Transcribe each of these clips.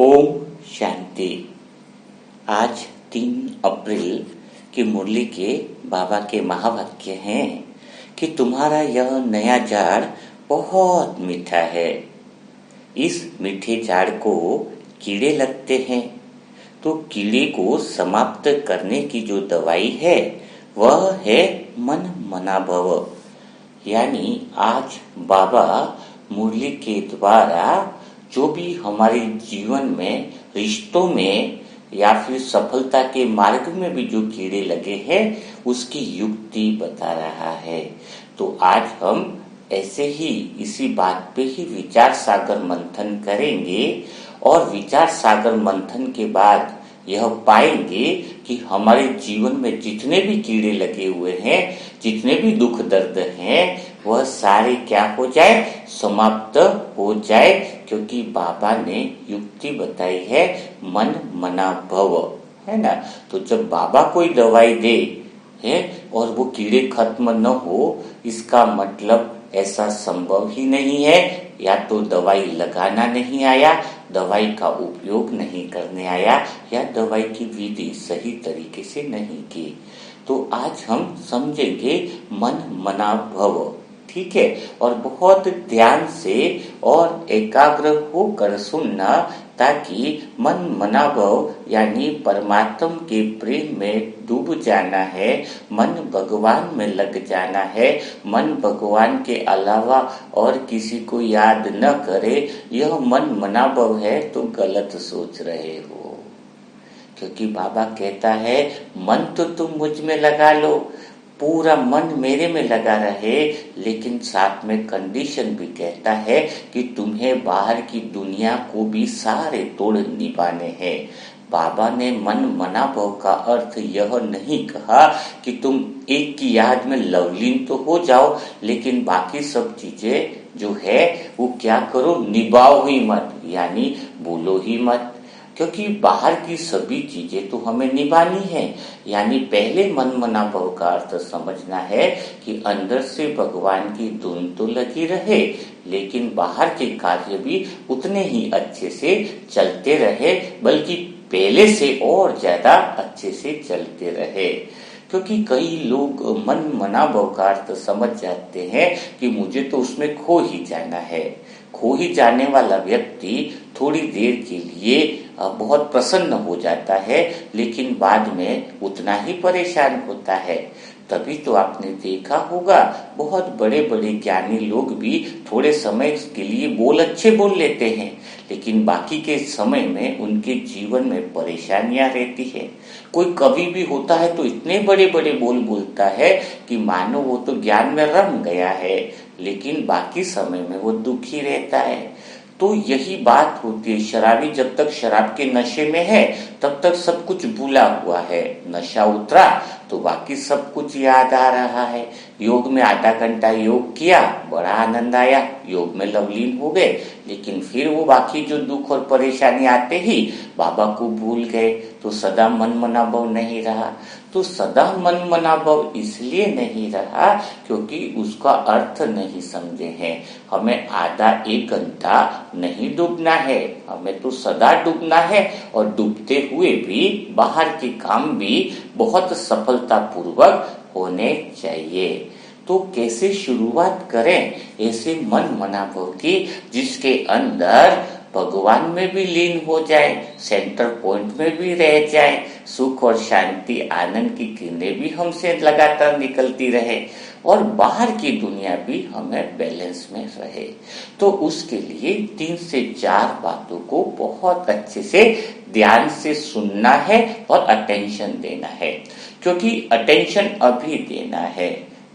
ओम शांति। आज 3 अप्रैल की मुरली के बाबा के महावाक्य हैं कि तुम्हारा यह नया झाड़ बहुत मीठा है। इस मीठे झाड़ को कीड़े लगते हैं, तो कीड़े को समाप्त करने की जो दवाई है वह है मन मना भव। यानी आज बाबा मुरली के द्वारा जो भी हमारे जीवन में, रिश्तों में या फिर सफलता के मार्ग में भी जो कीड़े लगे हैं उसकी युक्ति बता रहा है। तो आज हम ऐसे ही इसी बात पे ही विचार सागर मंथन करेंगे और विचार सागर मंथन के बाद यह पाएंगे कि हमारे जीवन में जितने भी कीड़े लगे हुए हैं, जितने भी दुख दर्द हैं, वह सारे क्या हो जाए, समाप्त हो जाए, क्योंकि बाबा ने युक्ति बताई है मन मना भव, है ना। तो जब बाबा कोई दवाई दे है और वो कीड़े खत्म न हो, इसका मतलब ऐसा संभव ही नहीं है। या तो दवाई लगाना नहीं आया, दवाई का उपयोग नहीं करने आया, या दवाई की विधि सही तरीके से नहीं की। तो आज हम समझेंगे मन मना भव, ठीक है। और बहुत ध्यान से और एकाग्र होकर सुनना, ताकि मन मना भव यानी परमात्मा के प्रेम में डूब जाना है, मन भगवान में लग जाना है, मन भगवान के अलावा और किसी को याद न करे। यह मन मना भव है तो गलत सोच रहे हो, क्योंकि बाबा कहता है मन तो तुम मुझ में लगा लो, पूरा मन मेरे में लगा रहे, लेकिन साथ में कंडीशन भी कहता है कि तुम्हें बाहर की दुनिया को भी सारे तोड़ निभाने हैं। बाबा ने मन मना भव का अर्थ यह नहीं कहा कि तुम एक की याद में लवलीन तो हो जाओ, लेकिन बाकी सब चीजें जो है वो क्या करो, निभाओ ही मत, यानी बोलो ही मत, क्योंकि बाहर की सभी चीजें तो हमें निभानी है। यानी पहले मन मना भव का अर्थ समझना है कि अंदर से भगवान की धुन तो लगी रहे, लेकिन बाहर के कार्य भी उतने ही अच्छे से चलते रहे, बल्कि पहले से और ज्यादा अच्छे से चलते रहे। क्योंकि कई लोग मन मना भव का अर्थ समझ जाते हैं कि मुझे तो उसमें खो ही जाना है। खो ही जाने वाला व्यक्ति थोड़ी देर के लिए बहुत प्रसन्न हो जाता है, लेकिन बाद में उतना ही परेशान होता है। तभी तो आपने देखा होगा बहुत बड़े बड़े ज्ञानी लोग भी थोड़े समय के लिए बोल अच्छे बोल लेते हैं, लेकिन बाकी के समय में उनके जीवन में परेशानियां रहती है। कोई कवि भी होता है तो इतने बड़े बड़े बोल बोलता है कि मानो वो तो ज्ञान में रम गया है, लेकिन बाकी समय में वो दुखी रहता है। तो यही बात होती है, शराबी जब तक शराब के नशे में है तब तक सब कुछ भूला हुआ है, नशा उतरा तो बाकी सब कुछ याद आ रहा है। योग में आधा घंटा योग किया, बड़ा आनंद आया, योग में लवलीन हो गए, लेकिन फिर वो बाकी जो दुख और परेशानी आते ही बाबा को भूल गए, तो सदा मन मना भव नहीं रहा। तो सदा मन मना भव इसलिए नहीं रहा क्योंकि उसका अर्थ नहीं समझे हैं। हमें आधा एक घंटा नहीं डूबना है, हमें तो सदा डूबना है, और डूबते हुए भी बाहर के काम भी बहुत सफलता पूर्वक होने चाहिए। तो कैसे शुरुआत करें ऐसे मन मना भव की, जिसके अंदर भगवान में भी लीन हो जाए, सेंटर पॉइंट में भी रह जाए, सुख और शांति आनंद की किरणें भी हमसे लगातार निकलती रहे, और बाहर की दुनिया भी हमें बैलेंस में रहे। तो उसके लिए 3 से 4 बातों को बहुत अच्छे से ध्यान से सुनना है और अटेंशन देना है। क्योंकि अटेंशन अभी देना है,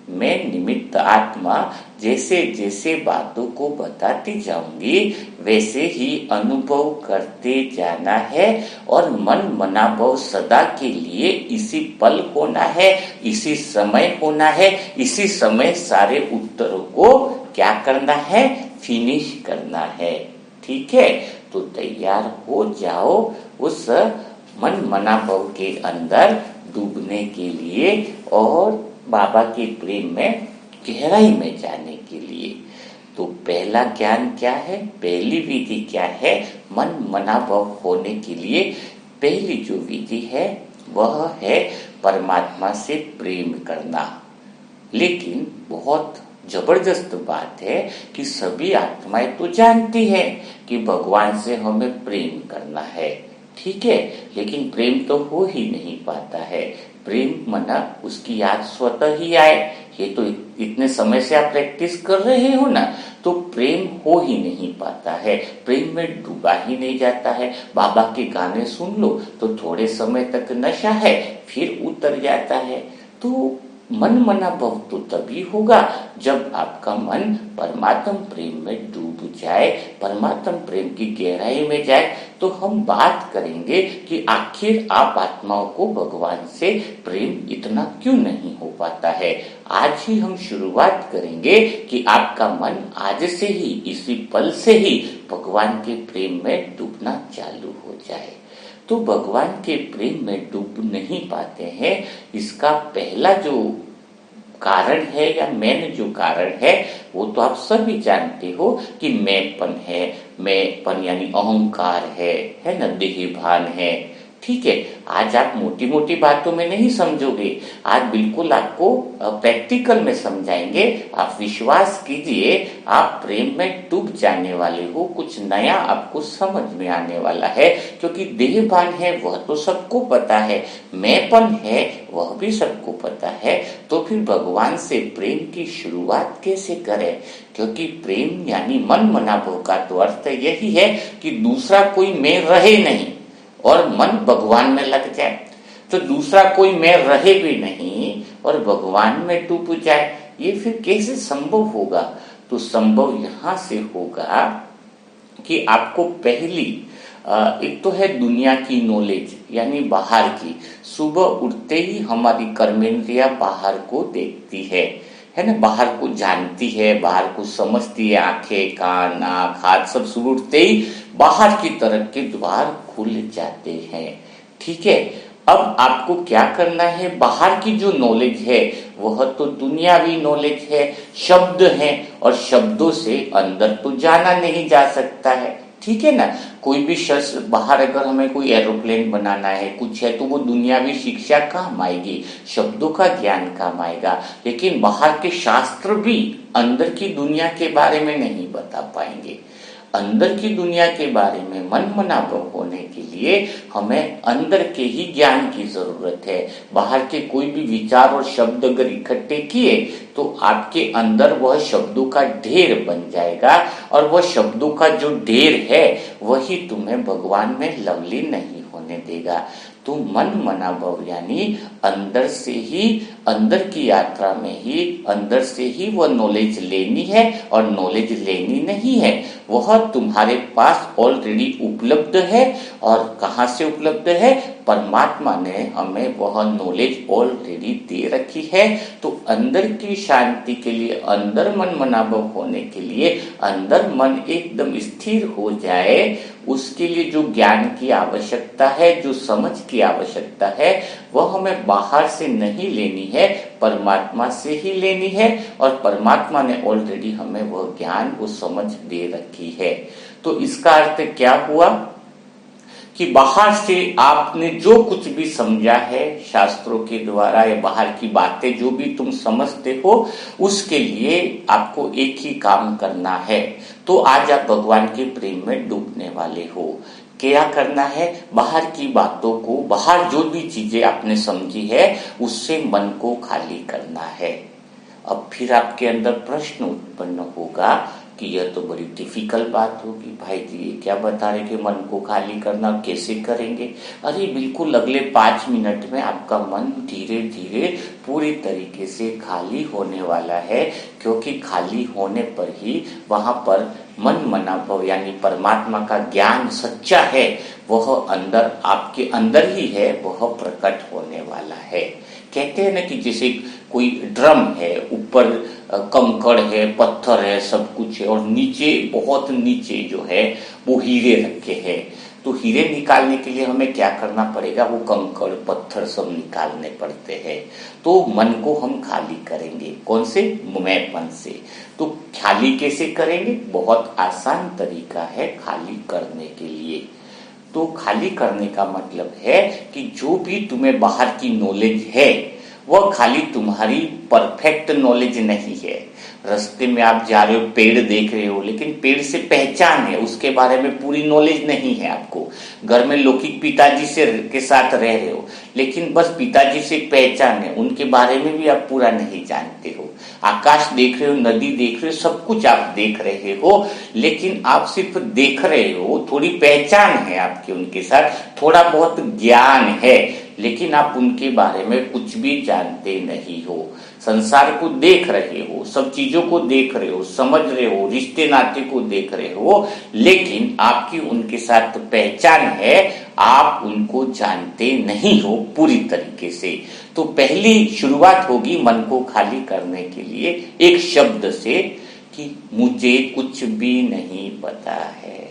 मैं निमित्त आत्मा जैसे जैसे बातों को बताती जाऊंगी वैसे ही अनुभव करते जाना है, और मन मना भव सदा के लिए इसी पल होना है, इसी समय होना है, इसी समय सारे उत्तरों को क्या करना है, फिनिश करना है। ठीक है, तो तैयार हो जाओ उस मन मना भव के अंदर डूबने के लिए और बाबा के प्रेम में गहराई में जाने के लिए। तो पहला ज्ञान क्या है, पहली विधि क्या है, मन मनाभव होने के लिए पहली जो विधि है वह है परमात्मा से प्रेम करना। लेकिन बहुत जबरदस्त बात है कि सभी आत्माएं तो जानती है कि भगवान से हमें प्रेम करना है, ठीक है, लेकिन प्रेम तो हो ही नहीं पाता है। प्रेम मना उसकी याद स्वतः ही आए, ये तो इतने समय से आप प्रैक्टिस कर रहे हो ना, तो प्रेम हो ही नहीं पाता है, प्रेम में डूबा ही नहीं जाता है। बाबा के गाने सुन लो तो थोड़े समय तक नशा है, फिर उतर जाता है। तो मन मनाभव तो तभी होगा जब आपका मन परमात्म प्रेम में डूब जाए, परमात्म प्रेम की गहराई में जाए। तो हम बात करेंगे कि आखिर आप आत्माओं को भगवान से प्रेम इतना क्यों नहीं हो पाता है। आज ही हम शुरुआत करेंगे कि आपका मन आज से ही, इसी पल से ही भगवान के प्रेम में डूबना चालू हो जाए। तो भगवान के प्रेम में डूब नहीं पाते हैं, इसका पहला जो कारण है या मेन जो कारण है वो तो आप सभी जानते हो कि मैंपन है। मैंपन यानी अहंकार है ना, देह भान है, ठीक है। आज आप मोटी मोटी बातों में नहीं समझोगे, आज बिल्कुल आपको प्रैक्टिकल में समझाएंगे। आप विश्वास कीजिए, आप प्रेम में डूब जाने वाले हो, कुछ नया आपको समझ में आने वाला है। क्योंकि देहभान है वह तो सबको पता है, मैंपन है वह भी सबको पता है, तो फिर भगवान से प्रेम की शुरुआत कैसे करें। क्योंकि प्रेम यानी मन मनाभव का तो अर्थ यही है कि दूसरा कोई मैं रहे नहीं और मन भगवान में लग जाए। तो दूसरा कोई मैं रहे भी नहीं और भगवान में डूब जाए, ये फिर कैसे संभव होगा। तो संभव यहां से होगा कि आपको पहली एक तो है दुनिया की नॉलेज यानी बाहर की। सुबह उठते ही हमारी कर्मेंद्रिया बाहर को देखती है ना, बाहर को जानती है, बाहर को समझती है। आंखें, कान, आंख, हाथ सब सुबह उठते ही बाहर की तरफ के द्वार खुल जाते हैं, ठीक है। अब आपको क्या करना है, बाहर की जो नॉलेज है वह तो दुनियावी नॉलेज है, शब्द हैं और शब्दों से अंदर तो जाना नहीं जा सकता है, ठीक है ना। कोई भी शख्स बाहर अगर हमें कोई एरोप्लेन बनाना है, कुछ है, तो वो दुनियावी शिक्षा काम आएगी, शब्दों का ज्ञान काम आएगा। लेकिन बाहर के शास्त्र भी अंदर की दुनिया के बारे में नहीं बता पाएंगे। अंदर की दुनिया के बारे में मन मनाभव होने के लिए हमें अंदर के ही ज्ञान की जरूरत है। बाहर के कोई भी विचार और शब्द अगर इकट्ठे किए तो आपके अंदर वह शब्दों का ढेर बन जाएगा और वह शब्दों का जो ढेर है वही तुम्हें भगवान में लवली नहीं होने देगा। तो मन मनाभव यानी अंदर से ही, अंदर की यात्रा में ही, अंदर से ही वह नॉलेज लेनी है और नॉलेज लेनी नहीं है, वह तुम्हारे पास ऑलरेडी उपलब्ध है। और कहां से उपलब्ध है, परमात्मा ने हमें वह नॉलेज ऑलरेडी दे रखी है। तो अंदर की शांति के लिए, अंदर मन मनाभव होने के लिए, अंदर मन एकदम स्थिर हो जाए, उसके लिए जो ज्ञान की आवश्यकता है, जो समझ की आवश्यकता है, वह हमें बाहर से नहीं लेनी है, परमात्मा से ही लेनी है। और परमात्मा ने ऑलरेडी हमें वह ज्ञान, वो समझ दे रखी है। तो इसका अर्थ क्या हुआ कि बाहर से आपने जो कुछ भी समझा है शास्त्रों के द्वारा या बाहर की बातें जो भी तुम समझते हो, उसके लिए आपको एक ही काम करना है। तो आज आप भगवान के प्रेम में डूबने वाले हो। क्या करना है, बाहर की बातों को, बाहर जो भी चीजें आपने समझी है उससे मन को खाली करना है। अब फिर आपके अंदर प्रश्न उत्पन्न होगा कि यह तो बड़ी डिफिकल्ट बात होगी, भाई जी ये क्या बता रहे कि मन को खाली करना, कैसे करेंगे। अरे बिल्कुल अगले 5 मिनट में आपका मन धीरे धीरे पूरी तरीके से खाली होने वाला है। क्योंकि खाली होने पर ही वहां पर मन मनाभव यानी परमात्मा का ज्ञान सच्चा है, वह अंदर, आपके अंदर ही है, वह प्रकट होने वाला है। कहते हैं ना कि जैसे कोई ड्रम है, ऊपर कंकड़ है, पत्थर है, सब कुछ है और नीचे, बहुत नीचे जो है वो हीरे रखे हैं। तो हीरे निकालने के लिए हमें क्या करना पड़ेगा, वो कंकड़ पत्थर सब निकालने पड़ते हैं। तो मन को हम खाली करेंगे, कौन से, मैं मन से। तो खाली कैसे करेंगे, बहुत आसान तरीका है खाली करने के लिए। तो खाली करने का मतलब है कि जो भी तुम्हें बाहर की नॉलेज है वह खाली तुम्हारी परफेक्ट नॉलेज नहीं है। रास्ते में आप जा रहे हो, पेड़ देख रहे हो, लेकिन पेड़ से पहचान है, उसके बारे में पूरी नॉलेज नहीं है आपको। घर में लौकिक पिताजी से के साथ रह रहे हो, लेकिन बस पिताजी से पहचान है, उनके बारे में भी आप पूरा नहीं जानते हो। आकाश देख रहे हो, नदी देख रहे हो, सब कुछ आप देख रहे हो, लेकिन आप सिर्फ देख रहे हो, थोड़ी पहचान है आपकी उनके साथ, थोड़ा बहुत ज्ञान है, लेकिन आप उनके बारे में कुछ भी जानते नहीं हो। संसार को देख रहे हो, सब चीजों को देख रहे हो, समझ रहे हो, रिश्ते नाते को देख रहे हो, लेकिन आपकी उनके साथ पहचान है, आप उनको जानते नहीं हो पूरी तरीके से। तो पहली शुरुआत होगी मन को खाली करने के लिए एक शब्द से कि मुझे कुछ भी नहीं पता है।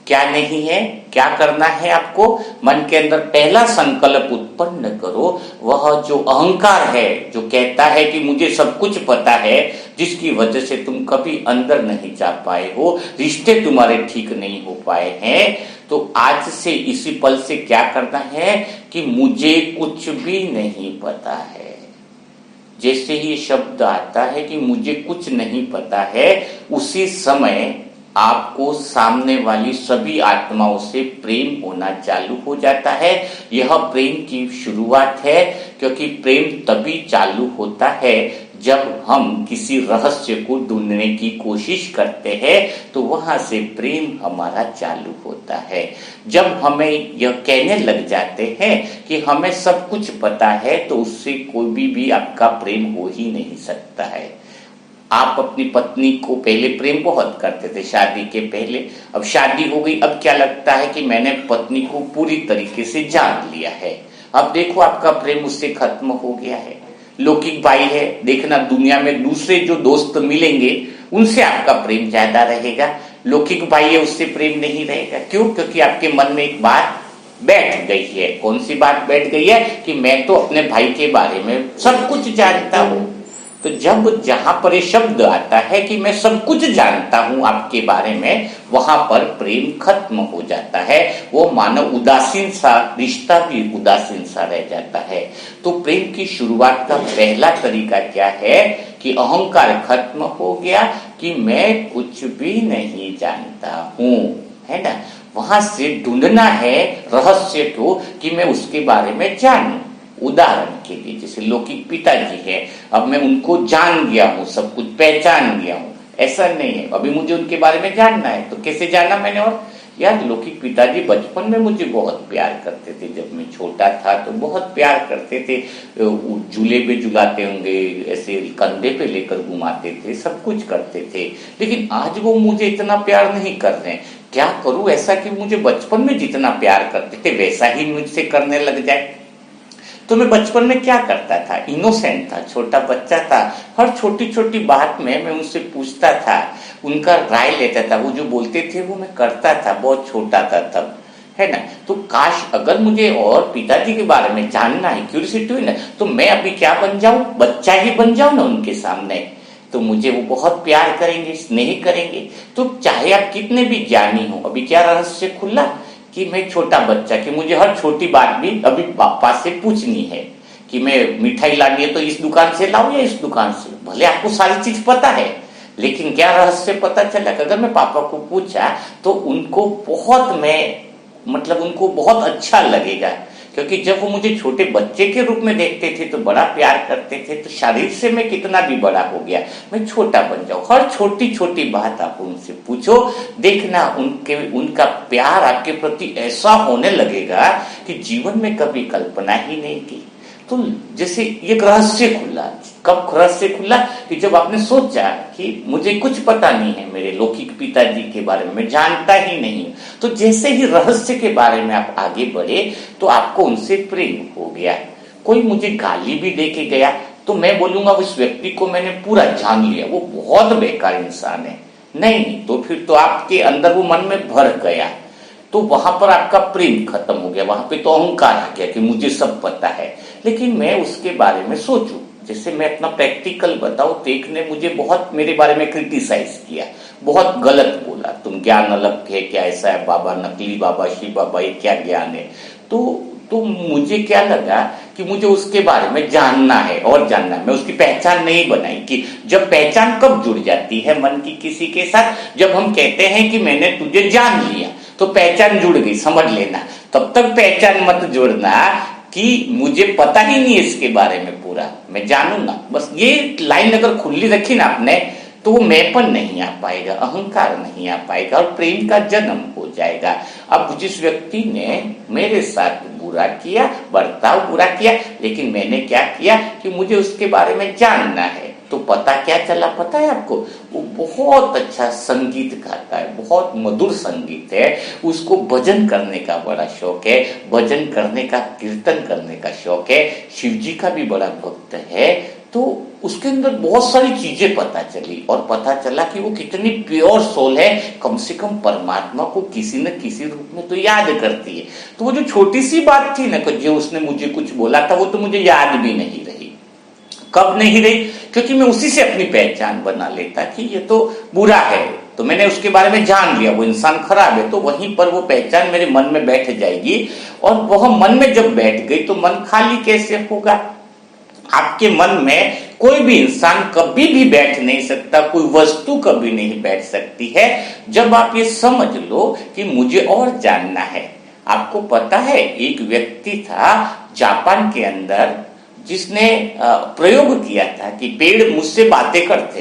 क्या नहीं है, क्या करना है आपको, मन के अंदर पहला संकल्प उत्पन्न करो। वह जो अहंकार है, जो कहता है कि मुझे सब कुछ पता है, जिसकी वजह से तुम कभी अंदर नहीं जा पाए हो, रिश्ते तुम्हारे ठीक नहीं हो पाए हैं, तो आज से इसी पल से क्या करना है कि मुझे कुछ भी नहीं पता है। जैसे ही शब्द आता है कि मुझे कुछ नहीं पता है, उसी समय आपको सामने वाली सभी आत्माओं से प्रेम होना चालू हो जाता है। यह प्रेम की शुरुआत है, क्योंकि प्रेम तभी चालू होता है जब हम किसी रहस्य को ढूंढने की कोशिश करते हैं, तो वहां से प्रेम हमारा चालू होता है। जब हमें यह कहने लग जाते हैं कि हमें सब कुछ पता है, तो उससे कोई भी आपका प्रेम हो ही नहीं सकता है। आप अपनी पत्नी को पहले प्रेम बहुत करते थे शादी के पहले, अब शादी हो गई, अब क्या लगता है कि मैंने पत्नी को पूरी तरीके से जान लिया है। अब देखो आपका प्रेम उससे खत्म हो गया है। लौकिक भाई है, देखना दुनिया में दूसरे जो दोस्त मिलेंगे उनसे आपका प्रेम ज्यादा रहेगा। लौकिक भाई है, उससे प्रेम नहीं रहेगा। क्यों? क्योंकि आपके मन में एक बात बैठ गई है। कौन सी बात बैठ गई है कि मैं तो अपने भाई के बारे में सब कुछ जानता हूं। तो जब जहां पर ये शब्द आता है कि मैं सब कुछ जानता हूं आपके बारे में, वहां पर प्रेम खत्म हो जाता है। वो मानव उदासीन सा रिश्ता भी उदासीन सा रह जाता है। तो प्रेम की शुरुआत का पहला तरीका क्या है कि अहंकार खत्म हो गया कि मैं कुछ भी नहीं जानता हूं, है ना। वहां से ढूंढना है रहस्य को कि मैं उसके बारे में जानूं। उदाहरण के लिए जैसे लौकिक पिताजी है, अब मैं उनको जान गया हूं, सब कुछ पहचान गया हूं, ऐसा नहीं है, अभी मुझे उनके बारे में जानना है। तो कैसे जाना मैंने? और यार लौकिक पिताजी बचपन में मुझे बहुत प्यार करते थे, जब मैं छोटा था तो बहुत प्यार करते थे, झूले पे झुलाते होंगे, ऐसे कंधे पे लेकर घुमाते थे, सब कुछ करते थे, लेकिन आज वो मुझे इतना प्यार नहीं कर रहे हैं। क्या करूं ऐसा कि मुझे बचपन में जितना प्यार करते थे वैसा ही मुझसे करने लग जाए। तो मैं बचपन में क्या करता था, इनोसेंट था, छोटा बच्चा था, हर छोटी छोटी बात में मैं उनसे पूछता था, उनका राय लेता था, वो जो बोलते थे वो मैं करता था, बहुत छोटा था तब, है ना। तो काश अगर मुझे और पिताजी के बारे में जानना है, क्यूरियोसिटी हुई ना, तो मैं अभी क्या बन जाऊं, बच्चा ही बन जाऊं ना उनके सामने, तो मुझे वो बहुत प्यार करेंगे, स्नेह करेंगे। तो चाहे आप कितने भी ज्ञानी हो, अभी क्या रहस्य खुला कि मैं छोटा बच्चा, कि मुझे हर छोटी बात भी अभी पापा से पूछनी है कि मैं मिठाई लानी है तो इस दुकान से लाऊं या इस दुकान से। भले आपको सारी चीज पता है, लेकिन क्या रहस्य पता चला कि अगर मैं पापा को पूछा तो उनको उनको बहुत अच्छा लगेगा, क्योंकि जब वो मुझे छोटे बच्चे के रूप में देखते थे तो बड़ा प्यार करते थे। तो शरीर से मैं कितना भी बड़ा हो गया, मैं छोटा बन जाऊं। हर छोटी छोटी बात आप उनसे पूछो, देखना उनका प्यार आपके प्रति ऐसा होने लगेगा कि जीवन में कभी कल्पना ही नहीं की। तो जैसे एक रहस्य खुला, कब रहस्य खुला कि जब आपने सोचा कि मुझे कुछ पता नहीं है, मेरे लौकिक पिताजी के बारे में मैं जानता ही नहीं। तो जैसे ही रहस्य के बारे में आप आगे बढ़े तो आपको उनसे प्रेम हो गया। कोई मुझे गाली भी दे के गया तो मैं बोलूंगा उस व्यक्ति को मैंने पूरा जान लिया, वो बहुत बेकार इंसान है, नहीं तो फिर तो आपके अंदर वो मन में भर गया। तो वहां पर आपका प्रेम खत्म हो गया, वहां पे तो अहंकार आ गया कि मुझे सब पता है। लेकिन मैं उसके बारे में सोचूं, जैसे मैं अपना प्रैक्टिकल बताऊं, तो एक ने मुझे बहुत मेरे बारे में क्रिटिसाइज किया, बहुत गलत बोला, तुम ज्ञान अलग है क्या, ऐसा है बाबा, नकली बाबा, शिव बाबा, ये क्या ज्ञान है। तो मुझे क्या लगा कि मुझे उसके बारे में जानना है और जानना है। मैं उसकी पहचान नहीं बनाई कि जब पहचान कब जुड़ जाती है मन की किसी के साथ, जब हम कहते हैं कि मैंने तुझे जान लिया, तो पहचान जुड़ गई, समझ लेना। तब तक पहचान मत जोड़ना कि मुझे पता ही नहीं इसके बारे में पूरा, मैं जानूंगा। बस ये लाइन अगर खुली रखी ना आपने, तो वो मैंपन नहीं आ पाएगा, अहंकार नहीं आ पाएगा और प्रेम का जन्म हो जाएगा। अब जिस व्यक्ति ने मेरे साथ बुरा किया, बर्ताव बुरा किया, लेकिन मैंने क्या किया कि मुझे उसके बारे में जानना है, तो पता क्या चला पता है आपको, वो बहुत अच्छा संगीत गाता है, बहुत मधुर संगीत है, उसको भजन करने का बड़ा शौक है, भजन करने का, कीर्तन करने का शौक है, शिव जी का भी बड़ा भक्त है। तो उसके अंदर बहुत सारी चीजें पता चली और पता चला कि वो कितनी प्योर सोल है, कम से कम परमात्मा को किसी न किसी रूप में तो याद करती है। तो वो जो छोटी सी बात थी ना, जो उसने मुझे कुछ बोला था, वो तो मुझे याद भी नहीं रही। कब नहीं रही? क्योंकि मैं उसी से अपनी पहचान बना लेता कि ये तो बुरा है, तो मैंने उसके बारे में जान लिया, वो इंसान खराब है, तो वहीं पर वो पहचान मेरे मन में बैठ जाएगी। और वह मन में जब बैठ गई तो मन खाली कैसे होगा? आपके मन में कोई भी इंसान कभी भी बैठ नहीं सकता, कोई वस्तु कभी नहीं बैठ सकती है, जब आप ये समझ लो कि मुझे और जानना है। आपको पता है, एक व्यक्ति था जापान के अंदर जिसने प्रयोग किया था कि पेड़ मुझसे बातें करते।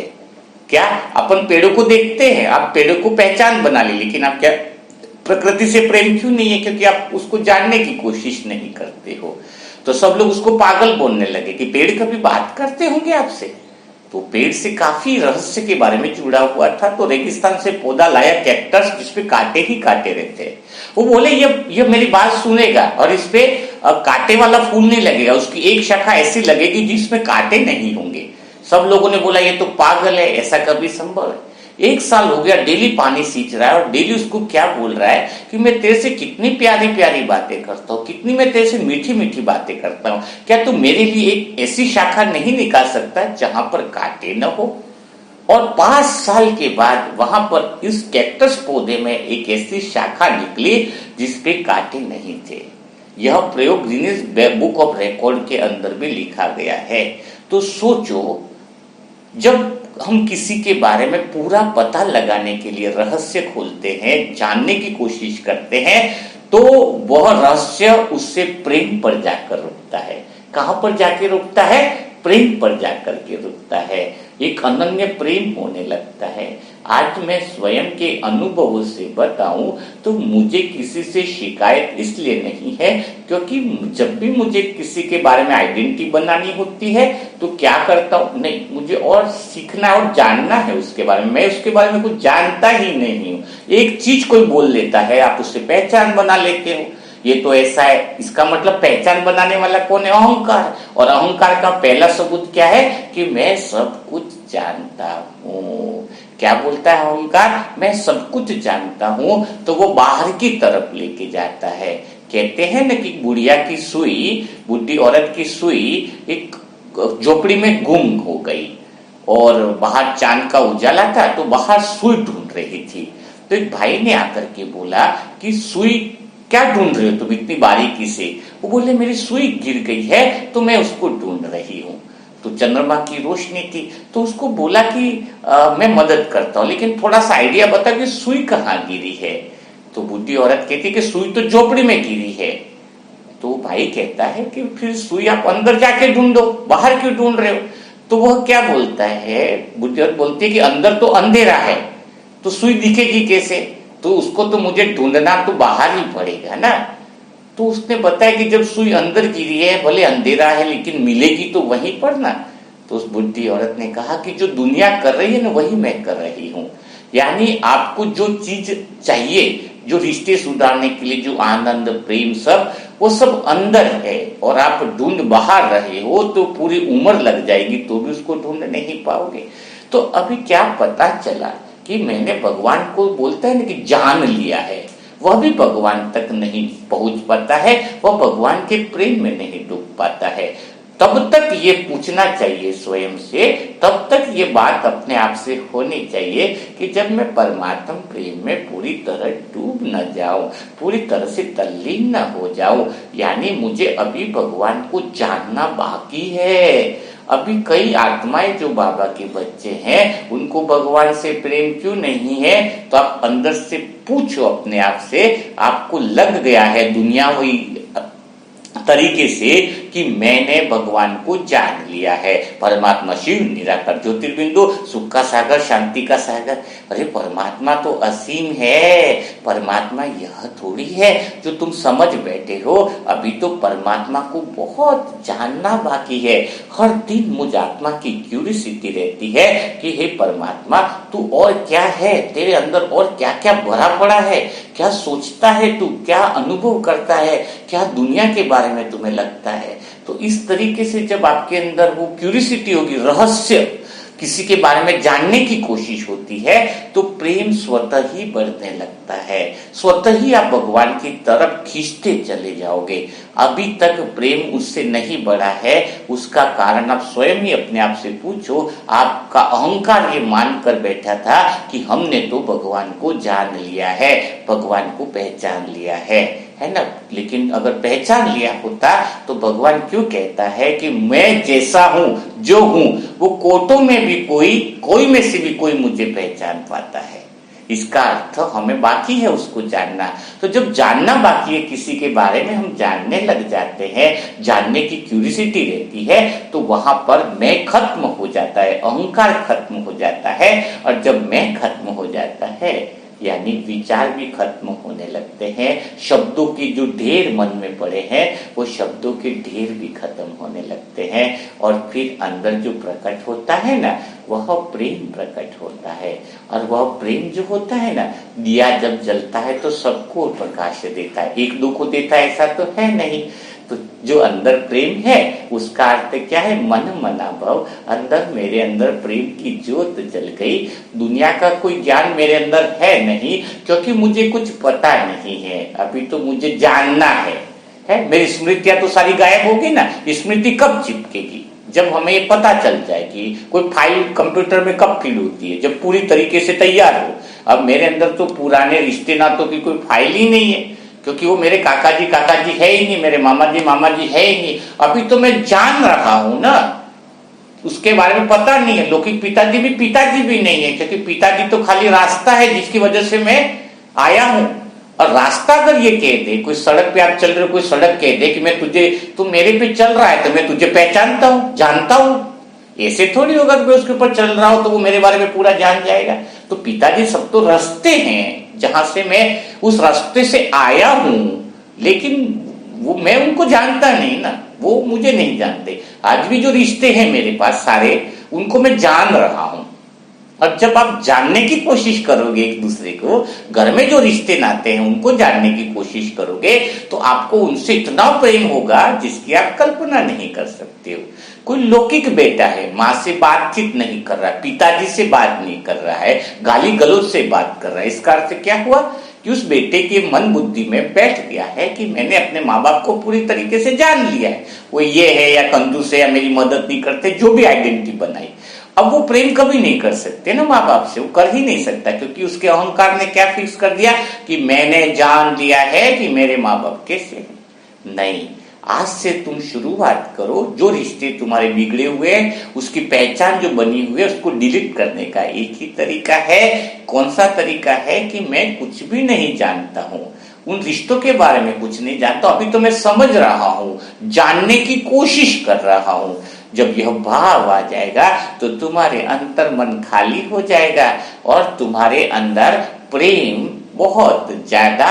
क्या अपन पेड़ों को देखते हैं, आप पेड़ों को पहचान बना ली, लेकिन आप क्या प्रकृति से प्रेम क्यों नहीं है? क्योंकि आप उसको जानने की कोशिश नहीं करते हो। तो सब लोग उसको पागल बोलने लगे कि पेड़ कभी बात करते होंगे आपसे। तो पेड़ से काफी रहस्य के बारे में जुड़ा हुआ था, तो रेगिस्तान से पौधा लाया, कैक्टस, जिसपे कांटे ही कांटे रहते। वो बोले ये मेरी बात सुनेगा और इस पे कांटे वाला फूल नहीं लगेगा, उसकी एक शाखा ऐसी लगेगी जिसमें कांटे नहीं होंगे। सब लोगों ने बोला ये तो पागल है, ऐसा कभी संभव है? 1 साल हो गया, डेली पानी सींच रहा है और डेली उसको क्या बोल रहा है कि मैं तेरे से कितनी प्यारी प्यारी बातें करता हूँ, कितनी मैं तेरे से मीठी मीठी बातें करता हूँ, क्या तू मेरे लिए एक ऐसी शाखा नहीं निकाल सकता जहां पर कांटे न हो? और 5 साल के बाद वहां पर इस कैक्टस पौधे में एक ऐसी शाखा निकली जिसपे कांटे नहीं थे। यह प्रयोग गिनीज बुक ऑफ रिकॉर्ड के अंदर भी लिखा गया है। तो सोचो, जब हम किसी के बारे में पूरा पता लगाने के लिए रहस्य खोलते हैं, जानने की कोशिश करते हैं, तो वह रहस्य उससे प्रेम पर जाकर रुकता है। कहां पर जाके रुकता है? प्रेम पर जाकर के रुकता है, एक अनन्य प्रेम होने लगता है। आज मैं स्वयं के अनुभवों से बताऊं तो मुझे किसी से शिकायत इसलिए नहीं है क्योंकि जब भी मुझे किसी के बारे में आइडेंटिटी बनानी होती है तो क्या करता हूं, नहीं, मुझे और सीखना और जानना है उसके बारे में। मैं उसके बारे में कुछ जानता ही नहीं हूं। एक चीज कोई बोल लेता है, आप उससे पहचान बना लेते हो, ये तो ऐसा है, इसका मतलब पहचान बनाने वाला कौन है? अहंकार। और अहंकार का पहला सबूत क्या है कि मैं सब कुछ जानता हूं। क्या बोलता है अहंकार? मैं सब कुछ जानता हूं। तो वो बाहर की तरफ लेके जाता है। कहते हैं ना कि बुढ़िया की सुई, बुढ़ी औरत की सुई एक झोपड़ी में गुम हो गई और बाहर चांद का उजाला था, तो बाहर सुई ढूंढ रही थी। तो एक भाई ने आकर के बोला कि सुई क्या ढूंढ रहे हो तुम इतनी बारीकी से? वो बोले मेरी सुई गिर गई है तो मैं उसको ढूंढ रही हूँ। तो चंद्रमा की रोशनी थी, तो उसको बोला कि मैं मदद करता हूँ, लेकिन थोड़ा सा आइडिया बता कि सुई कहाँ गिरी है। तो बूढ़ी औरत कहती कि सुई तो झोपड़ी में गिरी है। तो भाई कहता है कि फिर सुई आप अंदर जाके ढूंढो, बाहर क्यों ढूंढ रहे हो? तो वह क्या बोलता है, बूढ़ी औरत बोलती है कि अंदर तो अंधेरा है, तो सुई दिखेगी कैसे? तो उसको तो मुझे ढूंढना तो बाहर ही पड़ेगा ना। तो उसने बताया कि जब सुई अंदर गिरी है, भले अंधेरा है लेकिन मिलेगी तो वहीं पर ना। तो उस बुढ़ी औरत ने कहा कि जो दुनिया कर रही है ना, वही मैं कर रही हूँ। यानी आपको जो चीज चाहिए, जो रिश्ते सुधारने के लिए, जो आनंद, प्रेम, सब वो सब अंदर है और आप ढूंढ बाहर रहे हो तो पूरी उम्र लग जाएगी तो भी उसको ढूंढ नहीं पाओगे। तो अभी क्या पता चला कि मैंने भगवान को, बोलता है ना कि जान लिया है, वह भी भगवान तक नहीं पहुंच पाता है, वह भगवान के प्रेम में नहीं डूब पाता है। तब तक ये पूछना चाहिए स्वयं से, तब तक ये बात अपने आप से होनी चाहिए कि जब मैं परमात्मा प्रेम में पूरी तरह डूब न जाऊं, पूरी तरह से तल्लीन न हो जाऊं, यानी मुझे अभी भगवान को जानना बाकी है। अभी कई आत्माएं जो बाबा के बच्चे हैं, उनको भगवान से प्रेम क्यों नहीं है? तो आप अंदर से पूछो अपने आप से, आपको लग गया है दुनिया हुई तरीके से कि मैंने भगवान को जान लिया है। परमात्मा शिव निराकार ज्योतिर्बिंदु सुख का सागर शांति का सागर। अरे परमात्मा तो असीम है, परमात्मा यह थोड़ी है जो तुम समझ बैठे हो। अभी तो परमात्मा को बहुत जानना बाकी है। हर दिन मुझ आत्मा की क्यूरियोसिटी रहती है कि हे परमात्मा तू और क्या है, तेरे अंदर और क्या क्या भरा पड़ा है, क्या सोचता है तू, क्या अनुभव करता है, क्या दुनिया के बारे में तुम्हें लगता है। तो इस तरीके से जब आपके अंदर वो क्यूरियोसिटी होगी, रहस्य किसी के बारे में जानने की कोशिश होती है, तो प्रेम स्वतः ही बढ़ने लगता है, स्वतः ही आप भगवान की तरफ खींचते चले जाओगे। अभी तक प्रेम उससे नहीं बढ़ा है, उसका कारण आप स्वयं ही अपने आप से पूछो। आपका अहंकार ये मानकर बैठा था कि हमने तो भगवान को जान लिया है, भगवान को पहचान लिया है ना। लेकिन अगर पहचान लिया होता तो भगवान क्यों कहता है कि मैं जैसा हूं, जो हूं, वो कोटों में भी कोई में से भी कोई मुझे पहचान पाता है। इसका अर्थ हमें बाकी है उसको जानना। तो जब जानना बाकी है किसी के बारे में, हम जानने लग जाते हैं, जानने की क्यूरियोसिटी रहती है, तो वहां पर मैं खत्म हो जाता है, अहंकार खत्म हो जाता है। और जब मैं खत्म हो जाता है यानी विचार भी खत्म होने लगते हैं। शब्दों के जो ढेर मन में पड़े हैं, वो शब्दों के ढेर भी खत्म होने लगते हैं। और फिर अंदर जो प्रकट होता है ना, वह प्रेम प्रकट होता है। और वह प्रेम जो होता है ना, दिया जब जलता है तो सबको प्रकाश देता है, एक दो को देता है ऐसा तो है नहीं। तो जो अंदर प्रेम है उसका अर्थ क्या है? मन मना भव। अंदर मेरे अंदर प्रेम की ज्योत जल गई। दुनिया का कोई ज्ञान मेरे अंदर है नहीं, क्योंकि मुझे कुछ पता नहीं है, अभी तो मुझे जानना है। मेरी स्मृतियां तो सारी गायब होगी ना। स्मृति कब चिपकेगी? जब हमें ये पता चल जाए कि कोई फाइल कंप्यूटर में कब फिल होती है, जब पूरी तरीके से तैयार हो। अब मेरे अंदर तो पुराने रिश्ते नातों की कोई फाइल ही नहीं है, क्योंकि वो मेरे काका जी है ही नहीं, मेरे मामा जी है ही नहीं। अभी तो मैं जान रहा हूं ना, उसके बारे में पता नहीं है। लौकिक पिताजी भी नहीं है, क्योंकि पिताजी तो खाली रास्ता है जिसकी वजह से मैं आया हूं। और रास्ता अगर ये कह दे, कोई सड़क पे आप चल रहे हो, कोई सड़क कह दे कि तू मेरे पे चल रहा है तो मैं तुझे पहचानता हूं, जानता हूं। ऐसे थोड़ी होगा कि मैं उसके ऊपर चल रहा हूं तो वो मेरे बारे में पूरा जान जाएगा। तो पिताजी सब तो रास्ते हैं जहां से मैं उस रास्ते से आया हूं, लेकिन वो मैं उनको जानता नहीं ना, वो मुझे नहीं जानते। आज भी जो रिश्ते हैं मेरे पास सारे, उनको मैं जान रहा हूं। और जब आप जानने की कोशिश करोगे एक दूसरे को, घर में जो रिश्ते नाते हैं उनको जानने की कोशिश करोगे, तो आपको उनसे इतना प्रेम होगा जिसकी आप कल्पना नहीं कर सकते हो। कोई लौकिक बेटा है, माँ से बातचीत नहीं कर रहा है, पिताजी से बात नहीं कर रहा है, गाली गलौज से बात कर रहा है। इसका अर्थ क्या हुआ कि उस बेटे के मन बुद्धि में बैठ गया है कि मैंने अपने माँ बाप को पूरी तरीके से जान लिया है। वो ये है या कंजूस है या मेरी मदद नहीं करते, जो भी आइडेंटिटी बनाई। अब वो प्रेम कभी नहीं कर सकते ना माँ बाप से, वो कर ही नहीं सकता, क्योंकि उसके अहंकार ने क्या फिक्स कर दिया कि मैंने जान लिया है कि मेरे माँ बाप कैसे हैं। नहीं, आज से तुम शुरुआत करो। जो रिश्ते तुम्हारे बिगड़े हुए हैं, उसकी पहचान जो बनी हुई है, उसको डिलीट करने का एक ही तरीका है। कौन सा तरीका है? कि मैं कुछ भी नहीं जानता हूं, उन रिश्तों के बारे में कुछ नहीं जानता, अभी तो मैं समझ रहा हूं, जानने की कोशिश कर रहा हूं। जब यह भाव आ जाएगा तो तुम्हारे अंतर मन खाली हो जाएगा और तुम्हारे अंदर प्रेम बहुत ज्यादा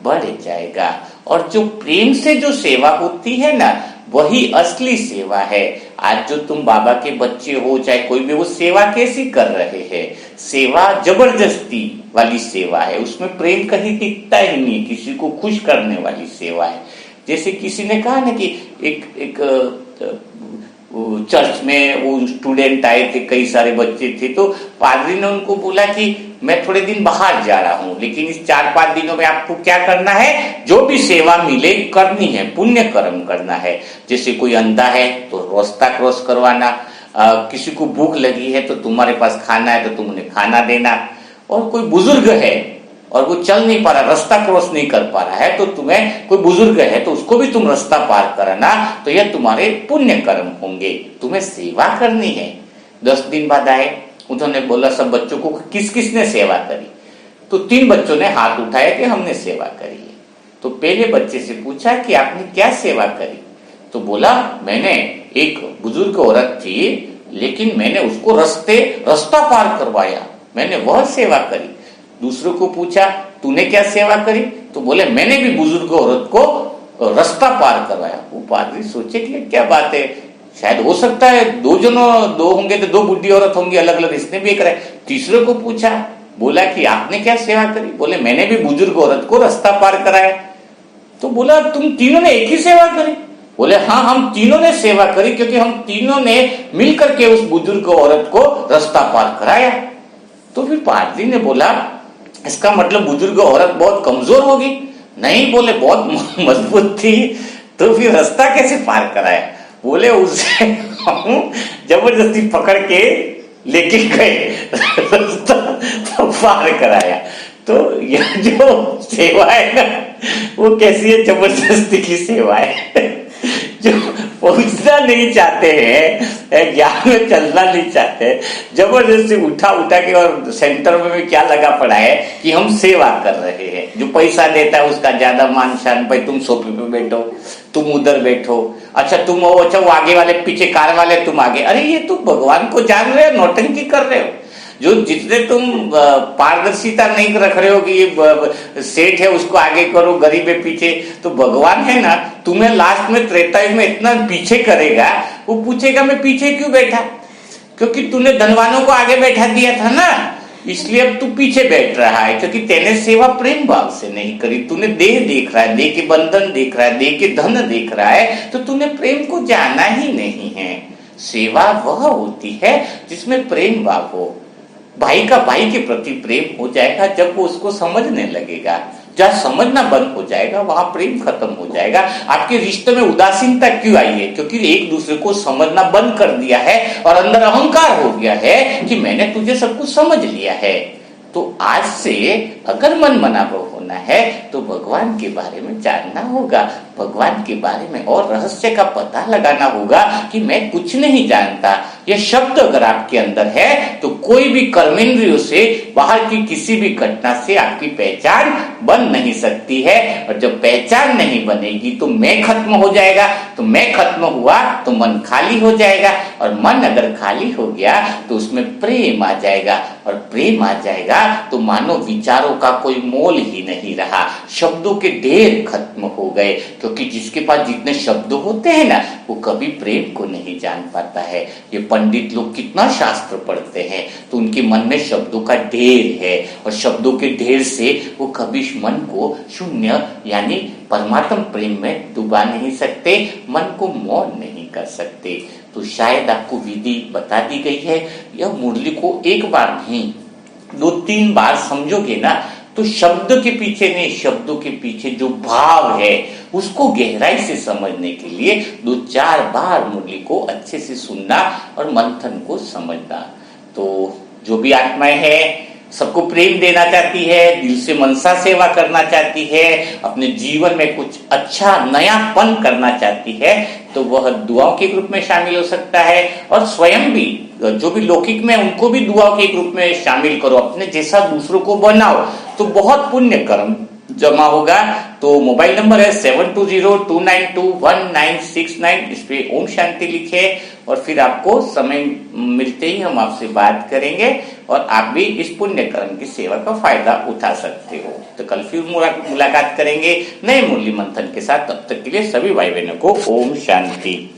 बढ़ जाएगा। और जो प्रेम से जो सेवा होती है ना, वही असली सेवा है। आज जो तुम बाबा के बच्चे हो, चाहे कोई भी, वो सेवा कैसी कर रहे हैं? सेवा जबरदस्ती वाली सेवा है, उसमें प्रेम कहीं दिखता ही नहीं, किसी को खुश करने वाली सेवा है। जैसे किसी ने कहा ना कि एक चर्च में वो स्टूडेंट आए थे, कई सारे बच्चे थे, तो पादरी ने उनको बोला कि मैं थोड़े दिन बाहर जा रहा हूं, लेकिन इस 4-5 दिनों में आपको क्या करना है, जो भी सेवा मिले करनी है, पुण्य कर्म करना है। जैसे कोई अंधा है तो रास्ता क्रॉस करवाना, किसी को भूख लगी है तो तुम्हारे पास खाना है तो तुम उन्हें खाना देना, और कोई बुजुर्ग है और वो चल नहीं पा रहा, रास्ता क्रॉस नहीं कर पा रहा है, तो तुम्हें कोई बुजुर्ग है तो उसको भी तुम रास्ता पार कराना, तो यह तुम्हारे पुण्य कर्म होंगे, तुम्हें सेवा करनी है। 10 दिन बाद आए, उन्होंने बोला सब बच्चों को किस किसने सेवा करी, तो 3 बच्चों ने हाथ उठाया कि हमने सेवा करी है। तो पहले बच्चे से पूछा कि आपने क्या सेवा करी, तो बोला मैंने एक बुजुर्ग औरत थी, लेकिन मैंने उसको रास्ता पार करवाया, मैंने वह सेवा करी। दूसरों को पूछा तूने क्या सेवा करी, तो बोले मैंने भी बुजुर्ग औरत को रास्ता पार करवाया। वो पादरी सोचे कि क्या बात है, शायद हो सकता है 2 जनों 2 होंगे तो 2 बुढ़ी औरत होंगी अलग अलग, इसने भी एक कराया। तीसरे को पूछा, बोला कि आपने क्या सेवा करी, बोले मैंने भी बुजुर्ग औरत को रास्ता पार कराया। तो बोला तुम तीनों ने एक ही सेवा करी, बोले हाँ हम तीनों ने सेवा करी, क्योंकि हम तीनों ने मिलकर के उस बुजुर्ग औरत को रास्ता पार कराया। तो फिर पादरी ने बोला इसका मतलब बुजुर्ग औरत बहुत कमजोर होगी, नहीं, बोले बहुत मजबूत थी। तो फिर रास्ता कैसे पार कराया, बोले उसे हम जबरदस्ती पकड़ के लेके गए, रास्ता पार कराया। तो यह जो सेवा है ना, वो कैसी है, जबरदस्ती की सेवा है। जो पहुंचना नहीं चाहते हैं, ज्ञान में चलना नहीं चाहते, जबरदस्ती उठा के, और सेंटर में भी क्या लगा पड़ा है कि हम सेवा कर रहे हैं। जो पैसा देता है उसका ज्यादा मान शान, भाई तुम सोफे पे बैठो, तुम उधर बैठो, अच्छा तुम वो आगे वाले पीछे कार वाले तुम आगे, अरे ये तुम भगवान को जान रहे हो, नौटंकी कर रहे हो। जो जितने तुम पारदर्शिता नहीं रख रहे हो कि ये सेठ है उसको आगे करो, गरीब है पीछे, तो भगवान है ना तुम्हें लास्ट में त्रेतायुग में इतना पीछे करेगा, वो पूछेगा मैं पीछे क्यों बैठा, क्योंकि तूने धनवानों को आगे बैठा दिया था ना, इसलिए अब तू पीछे बैठ रहा है, क्योंकि तेने सेवा प्रेम भाव से नहीं करी। तूने देह देख रहा है, देह के बंधन देख रहा है, देह के धन देख रहा है, तो तूने प्रेम को जाना ही नहीं है। सेवा वह होती है जिसमें प्रेम भाव हो, भाई का भाई के प्रति प्रेम हो जाएगा जब वो उसको समझने लगेगा। जहाँ समझना बंद हो जाएगा वहां प्रेम खत्म हो जाएगा। आपके रिश्ते में उदासीनता क्यों आई है, क्योंकि एक दूसरे को समझना बंद कर दिया है और अंदर अहंकार हो गया है कि मैंने तुझे सब कुछ समझ लिया है। तो आज से अगर मन मनाव होना है तो भगवान के बारे में जानना होगा, भगवान के बारे में और रहस्य का पता लगाना होगा कि मैं कुछ नहीं जानता। यह शब्द अगर आपके अंदर है तो कोई भी कर्मेंद्रियों से बाहर की किसी भी घटना से आपकी पहचान बन नहीं सकती है। और जब पहचान नहीं बनेगी तो मैं खत्म हो जाएगा, तो मैं खत्म हुआ तो मन खाली हो जाएगा, और मन अगर खाली हो गया तो उसमें प्रेम आ जाएगा, और प्रेम आ जाएगा तो मानो विचारों का कोई मोल ही नहीं रहा, शब्दों के ढेर खत्म हो गए। क्योंकि जिसके पास जितने शब्द होते हैं ना वो कभी प्रेम को नहीं जान पाता है। ये पंडित लोग कितना शास्त्र पढ़ते हैं तो उनके मन में शब्दों का ढेर है, और शब्दों के ढेर से वो कभी मन को शून्य यानी परमात्म प्रेम में डुबा नहीं सकते, मन को मौन नहीं कर सकते। तो शायद आपको विधि बता दी गई है, यह मुरली को एक बार नहीं 2-3 बार समझोगे ना तो शब्द के पीछे नहीं, शब्दों के पीछे जो भाव है उसको गहराई से समझने के लिए 2-4 बार मुरली को अच्छे से सुनना और मंथन को समझना। तो जो भी आत्माएं हैं सबको प्रेम देना चाहती है, दिल से मनसा सेवा करना चाहती है, अपने जीवन में कुछ अच्छा नयापन करना चाहती है, तो वह दुआओं के ग्रुप में शामिल हो सकता है। और स्वयं भी जो भी लौकिक में उनको भी दुआओं के ग्रुप में शामिल करो, अपने जैसा दूसरों को बनाओ, तो बहुत पुण्य कर्म जमा होगा। तो मोबाइल नंबर है 7202921969, इस पे ओम शांति लिखे और फिर आपको समय मिलते ही हम आपसे बात करेंगे और आप भी इस पुण्य कर्म की सेवा का फायदा उठा सकते हो। तो कल फिर मुलाकात करेंगे नए मुरली मंथन के साथ। तब तक के लिए सभी भाई बहनों को ओम शांति।